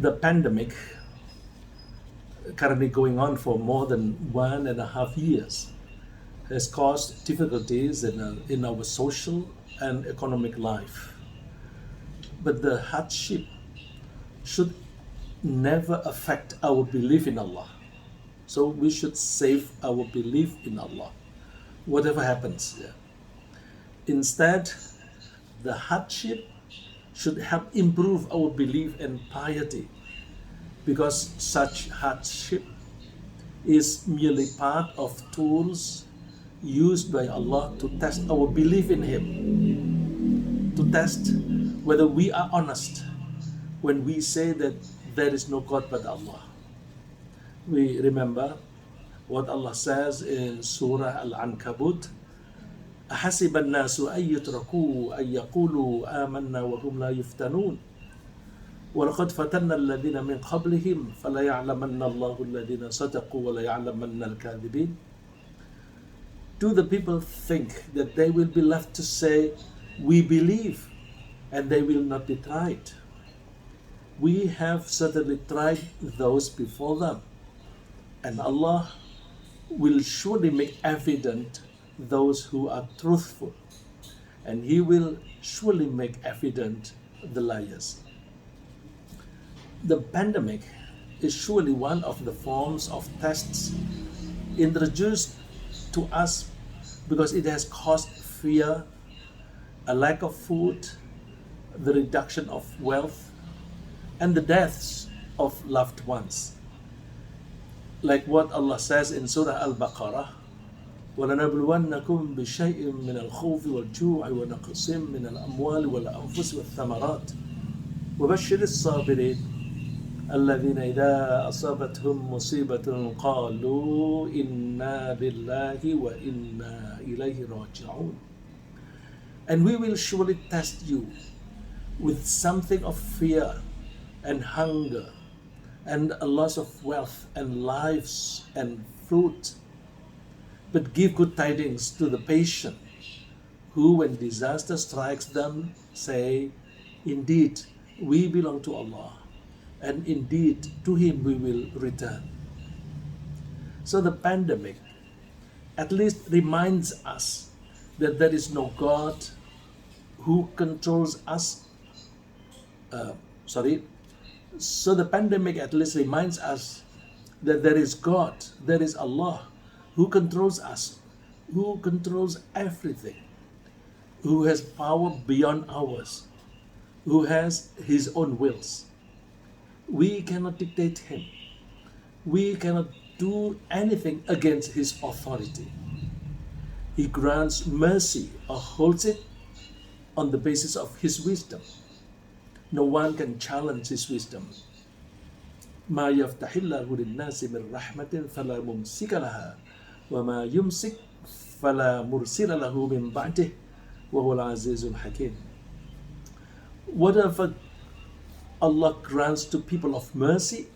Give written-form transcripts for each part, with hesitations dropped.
The pandemic, currently going on for more than 1.5 years, has caused difficulties in our social and economic life. But the hardship should never affect our belief in Allah. So we should save our belief in Allah, whatever happens. Yeah. Instead, the hardship should help improve our belief and piety, because such hardship is merely part of tools used by Allah to test our belief in Him, to test whether we are honest when we say that there is no God but Allah. We remember what Allah says in Surah Al-Ankabut, أَحَسِبَ النَّاسُ أَن يُتْرَكُوا أَن يَقُولُوا آمَنَّا وَهُمْ لَا يُفْتَنُونَ وَلَقَدْ فَتَنَّا الَّذِينَ مِنْ قَبْلِهِمْ فَلَيَعْلَمَنَّ اللَّهُ الَّذِينَ صَدَقُوا وَلَيَعْلَمَنَّ الْكَاذِبِينَ. Do the people think that they will be left to say, we believe, and they will not be tried? We have certainly tried those before them, and Allah will surely make evident those who are truthful, and He will surely make evident the liars. The pandemic is surely one of the forms of tests introduced to us because it has caused fear, a lack of food, the reduction of wealth, and the deaths of loved ones. Like what Allah says in Surah Al-Baqarah, وَلَنَبْلُوَنَّكُمْ بِشَيْءٍ مِّنَ الْخَوْفِ وَالْجُوعِ وَنَقْصٍ مِّنَ الْأَمْوَالِ وَالْأَنفُسِ وَالثَّمَرَاتِ وَبَشِّرِ الصَّابِرِينَ الَّذِينَ إِذَا أَصَابَتْهُم مُّصِيبَةٌ قَالُوا إِنَّا لِلَّهِ وَإِنَّا إِلَيْهِ رَاجِعُونَ. And we will surely test you with something of fear and hunger and a loss of wealth and lives and fruit. But give good tidings to the patient who, when disaster strikes them, say, indeed, we belong to Allah, and indeed to Him we will return. So the pandemic at least reminds us that there is no God who controls us. So the pandemic at least reminds us that there is God, there is Allah, who controls us, who controls everything, who has power beyond ours, who has His own wills. We cannot dictate Him. We cannot do anything against His authority. He grants mercy or holds it on the basis of His wisdom. No one can challenge His wisdom. مَا يَفْتَحِ اللَّهُ لِلنَّاسِ مِنْ رَحْمَةٍ فَلَا مُمْسِكَ لَهَا وَمَا يُمْسِكْ فَلَا مُرْسِلَ لَهُ مِنْ بَعْدِهِ وَهُوَ الْعَزِيزُ الْحَكِيمُ. Whatever Allah grants to people of mercy,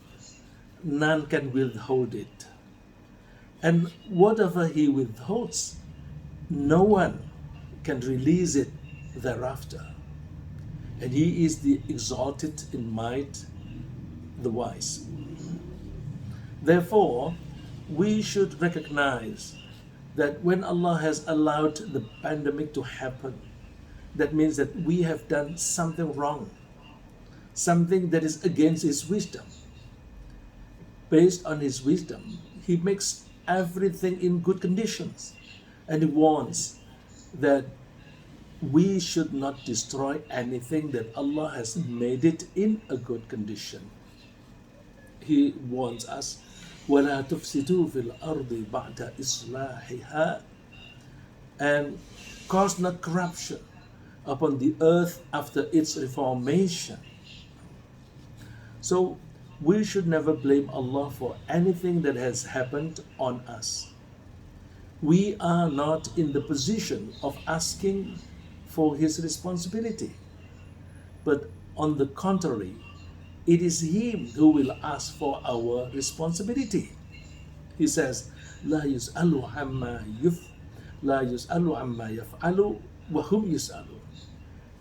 none can withhold it. And whatever He withholds, no one can release it thereafter. And He is the exalted in might, the wise. Therefore, we should recognize that when Allah has allowed the pandemic to happen, that means that we have done something wrong, something that is against His wisdom. Based on His wisdom, He makes everything in good conditions, and He warns that we should not destroy anything that Allah has made it in a good condition. He warns us, وَلَا تُفْسِدُوا فِي الْأَرْضِ بَعْدَ إِصْلَاحِهَا, and cause not corruption upon the earth after its reformation. So we should never blame Allah for anything that has happened on us. We are not in the position of asking for His responsibility, but on the contrary, it is Him who will ask for our responsibility. He says, لا يسأل عما يفعل وهم يسألون.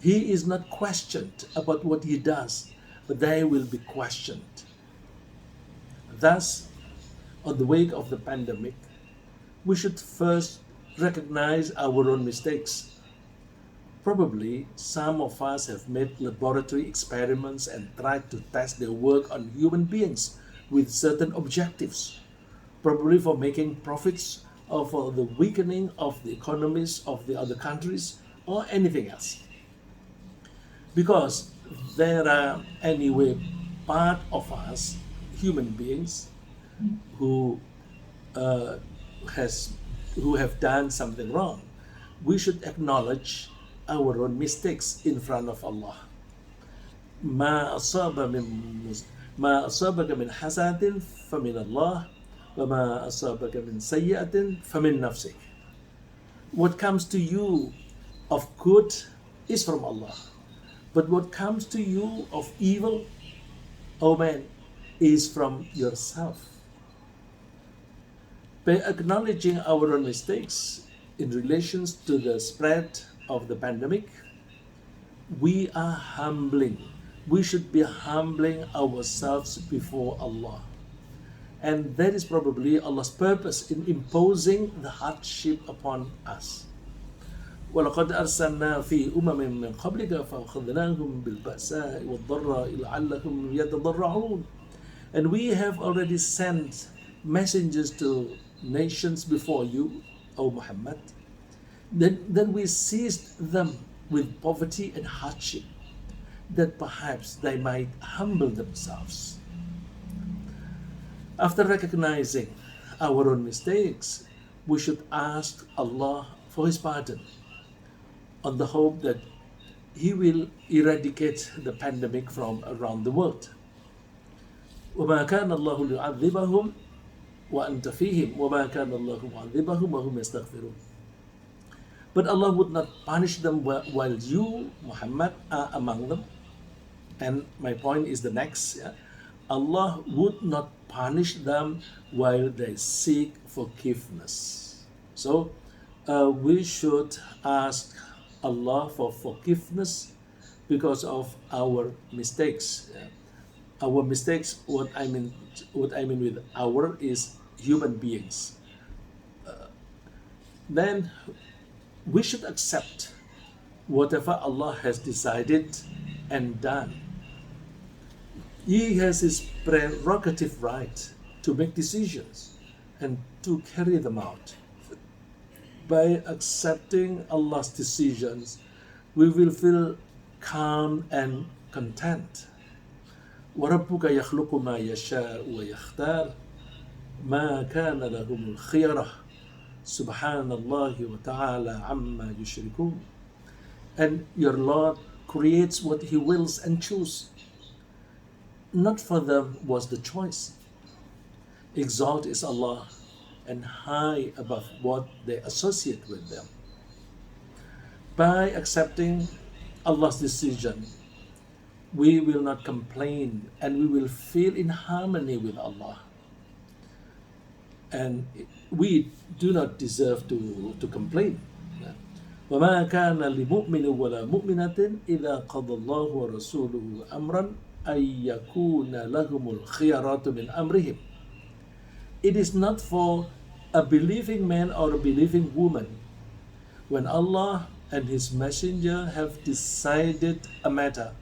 He is not questioned about what He does, but they will be questioned. Thus, on the wake of the pandemic, we should first recognize our own mistakes. Probably some of us have made laboratory experiments and tried to test their work on human beings with certain objectives, probably for making profits or for the weakening of the economies of the other countries or anything else. Because there are anyway part of us, human beings, who has who have done something wrong. We should acknowledge our own mistakes in front of Allah. ما أصاب من ما أصابك من حسنة فمن الله وما أصابك من سيئة فمن نفسك. What comes to you of good is from Allah, but what comes to you of evil, O man, is from yourself. By acknowledging our own mistakes in relation to the spread of the pandemic, we are humbling. We should be humbling ourselves before Allah. And that is probably Allah's purpose in imposing the hardship upon us. وَلَقَدْ أَرْسَلْنَا فِي أُمَمٍ مِّن قَبْلِكَ فَأَخَذْنَاهُمْ بِالْبَأْسَاءِ وَالضَّرَّاءِ لَعَلَّهُمْ يَتَضَرَّعُونَ. And we have already sent messengers to nations before you, O Muhammad. Then we seized them with poverty and hardship, that perhaps they might humble themselves. After recognizing our own mistakes, we should ask Allah for His pardon, on the hope that He will eradicate the pandemic from around the world. وَمَا كَانَ اللَّهُ لِيُعَذِّبَهُمْ وَأَنْتَ فِيهِمْ وَمَا كَانَ اللَّهُ مُعَذِّبَهُمْ وَهُمْ يَسْتَغْفِرُونَ. But Allah would not punish them while you, Muhammad, are among them. And my point is the next. Yeah? Allah would not punish them while they seek forgiveness. So we should ask Allah for forgiveness because of our mistakes. Yeah? Our mistakes, what I mean with our is human beings. Then we should accept whatever Allah has decided and done. He has His prerogative right to make decisions and to carry them out. By accepting Allah's decisions, we will feel calm and content. وَرَبُّكَ يَخْلُقُ مَا يَشَاءُ وَيَخْتَارُ مَا كَانَ لَهُمُ الْخِيَرَةُ سُبْحَانَ اللَّهِ وَتَعَالَى عَمَّا يُشْرِكُونَ. And your Lord creates what He wills and chooses. Not for them was the choice. Exalt is Allah, and high above what they associate with them. By accepting Allah's decision, we will not complain and we will feel in harmony with Allah. And we do not deserve to complain. وَمَا كَانَ لِمُؤْمِنٍ وَلَا مُؤْمِنَةٍ إِذَا قَضَى اللَّهُ وَرَسُولُهُ أَمْرًا أَن يَكُونَ لَهُمُ الْخِيَرَةُ مِنْ أَمْرِهِمْ. It is not for a believing man or a believing woman, when Allah and His Messenger have decided a matter,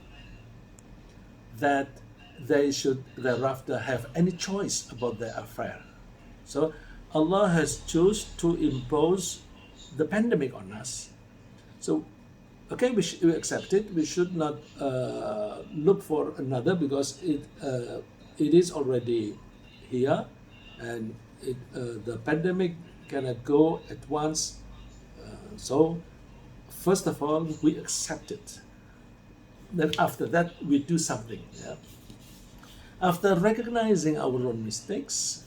that they should thereafter have any choice about their affair. So Allah has chosen to impose the pandemic on us. So, okay, we accept it. We should not look for another, because it is already here, and the pandemic cannot go at once. So, first of all, we accept it. Then after that, we do something. Yeah? After recognizing our own mistakes,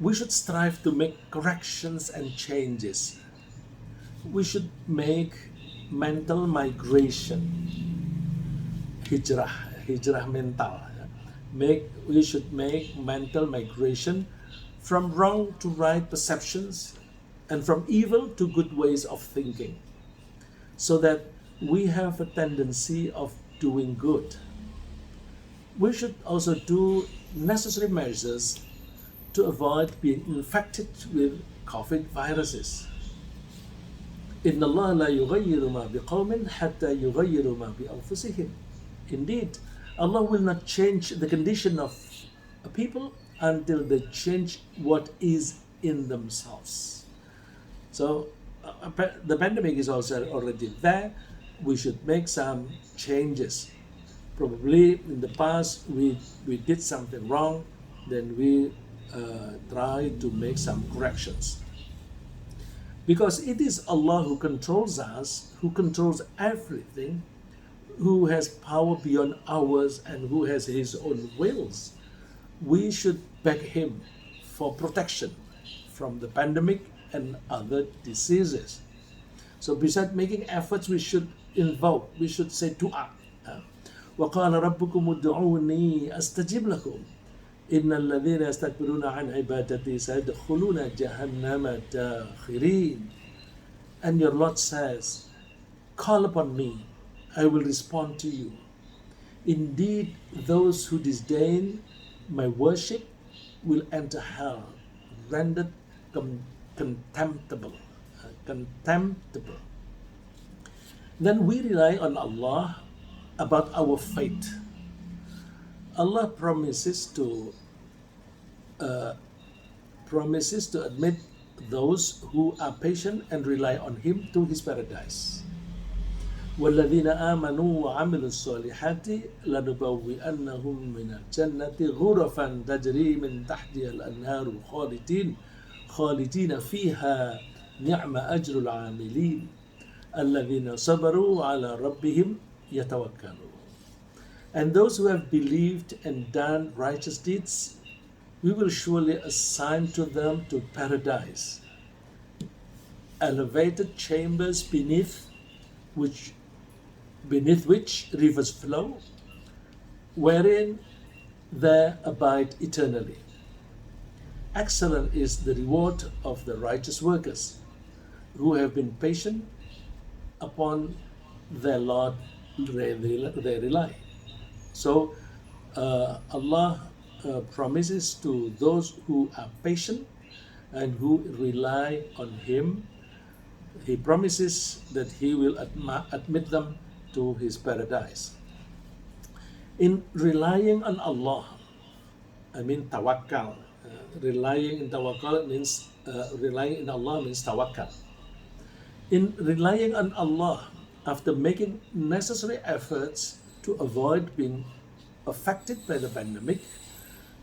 we should strive to make corrections and changes. We should make mental migration, hijrah mental. We should make mental migration from wrong to right perceptions and from evil to good ways of thinking, so that we have a tendency of doing good. we should also do necessary measures to avoid being infected with COVID viruses. إِنَّ اللَّهَ لَا يُغَيِّرُ مَا بِقَوْمٍ حَتَّى يُغَيِّرُ مَا بِأَنفُسِهِمْ. Indeed, Allah will not change the condition of a people until they change what is in themselves. So the pandemic is also already there. We should make some changes. Probably in the past we did something wrong, then we try to make some corrections. Because it is Allah who controls us, who controls everything, who has power beyond ours and who has His own wills. We should beg Him for protection from the pandemic and other diseases. So besides making efforts, we should invoke, we should say dua. وَقَالَ رَبُّكُمُ ادْعُونِي أَسْتَجِبْ لَكُمْ إِنَّ الَّذِينَ يَسْتَكْبِرُونَ عَنْ عِبَادَتِي سَيَدْخُلُونَ جَهَنَّمَ دَاخِرِينَ. And your Lord says, call upon me, I will respond to you. Indeed, those who disdain my worship will enter hell, rendered contemptible. Then we rely on Allah about our fate. Allah promises to admit those who are patient and rely on Him to His paradise. وَالَّذِينَ آمَنُوا وَعَمِلُوا الصَّالِحَاتِ لَنُبَوِّئَنَّهُمْ مِنَ الْجَنَّةِ غُرَفًا تَجْرِي مِنْ تَحْتِهَا الْأَنْهَارُ خَالِدِينَ فِيهَا نِعْمَ أَجْرُ الْعَامِلِينَ الَّذِينَ صَبَرُوا عَلَى رَبِّهِمْ يَتَوَكَّلُونَ. And those who have believed and done righteous deeds, we will surely assign to them to paradise, elevated chambers beneath which rivers flow, wherein they abide eternally. Excellent is the reward of the righteous workers who have been patient upon their Lord they rely. So Allah promises to those who are patient and who rely on Him, He promises that He will admit them to His paradise. In relying on Allah, tawakkal. Relying in tawakkal means relying in Allah means tawakkal. In relying on Allah, after making necessary efforts to avoid being affected by the pandemic,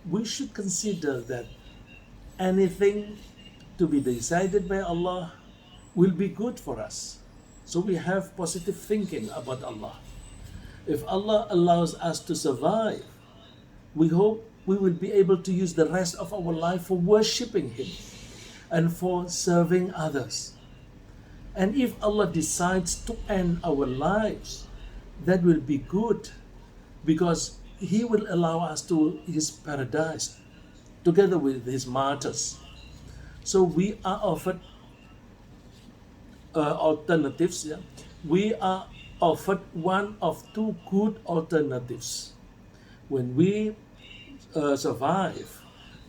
we should consider that anything to be decided by Allah will be good for us. So we have positive thinking about Allah. If Allah allows us to survive, we hope we will be able to use the rest of our life for worshipping Him and for serving others. And if Allah decides to end our lives, that will be good, because He will allow us to His paradise together with His martyrs. So we are offered alternatives. Yeah? We are offered one of two good alternatives. When we survive,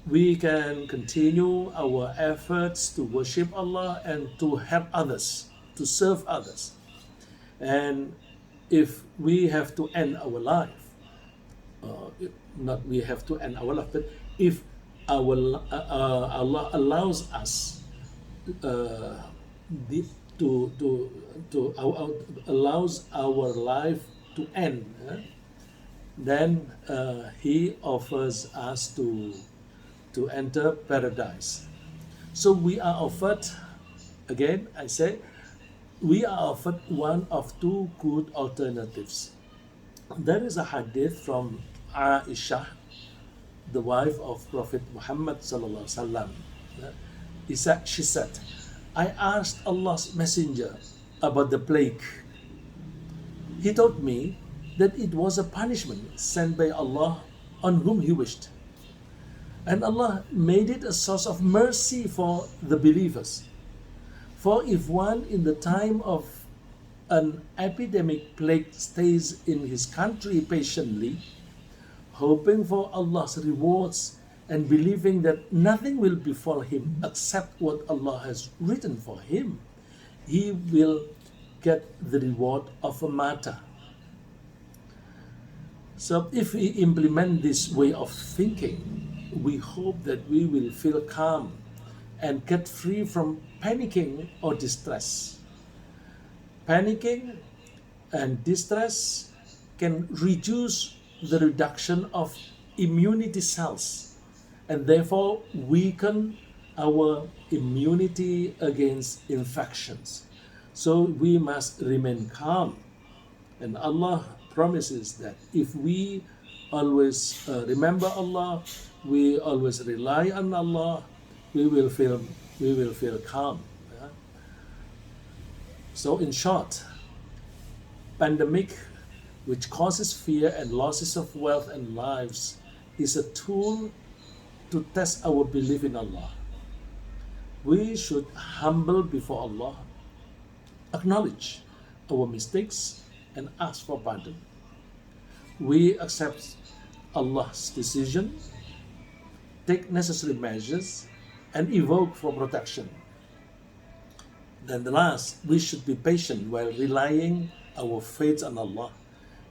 we can continue our efforts to worship Allah and to help others, to serve others. And if we have to end our life, not we have to end our life, but if Allah allows us allows our life to end, then He offers us to enter paradise. So we are offered, again I say, we are offered one of two good alternatives. There is a hadith from Aisha, the wife of Prophet Muhammad sallallahu alaihi wasallam. She said, I asked Allah's messenger about the plague. He told me that it was a punishment sent by Allah on whom He wished. And Allah made it a source of mercy for the believers. For if one in the time of an epidemic plague stays in his country patiently, hoping for Allah's rewards and believing that nothing will befall him except what Allah has written for him, he will get the reward of a martyr. So if we implement this way of thinking, we hope that we will feel calm and get free from panicking or distress. Panicking and distress can reduce the reduction of immunity cells and therefore weaken our immunity against infections. So we must remain calm. And Allah promises that if we always remember Allah, we always rely on Allah, we will feel calm. Yeah? So in short, pandemic, which causes fear and losses of wealth and lives, is a tool to test our belief in Allah. We should humble before Allah, acknowledge our mistakes, and ask for pardon. We accept Allah's decision, take necessary measures, and evoke for protection. Then the last, we should be patient while relying our faith on Allah,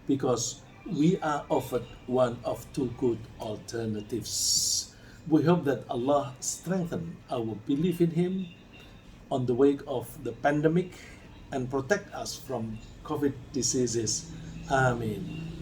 because we are offered one of two good alternatives. We hope that Allah strengthen our belief in Him on the wake of the pandemic and protect us from COVID diseases. Amen.